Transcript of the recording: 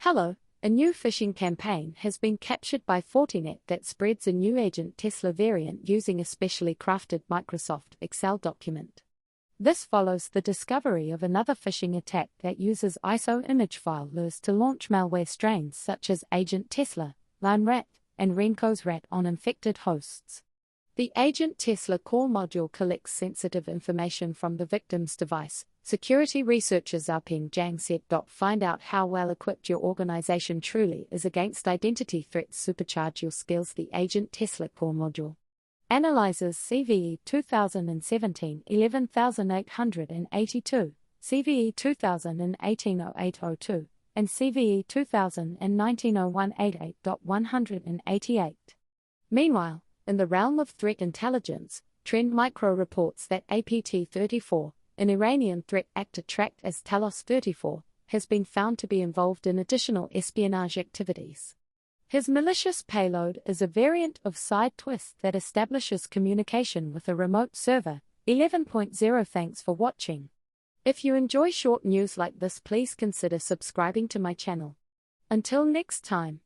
Hello, a new phishing campaign has been captured by Fortinet that spreads a new AgentTesla variant using a specially crafted Microsoft Excel document. This follows the discovery of another phishing attack that uses ISO image filers to launch malware strains such as AgentTesla, LimeRAT, and Remcos RAT on infected hosts. The AgentTesla core module collects sensitive information from the victim's device. Security researcher Xiaopeng Zhang said.Find out how well equipped your organization truly is against identity threats. Supercharge Your SkillsThe AgentTesla core module analyzes CVE 2017 11882, CVE 2018 0802, and CVE 2019 0188.188. Meanwhile, in the realm of threat intelligence, Trend Micro reports that APT-34, an Iranian threat actor tracked as Talos-34, has been found to be involved in additional espionage activities. His malicious payload is a variant of SideTwist that establishes communication with a remote server. 11.0 Thanks for watching. If you enjoy short news like this, please consider subscribing to my channel. Until next time.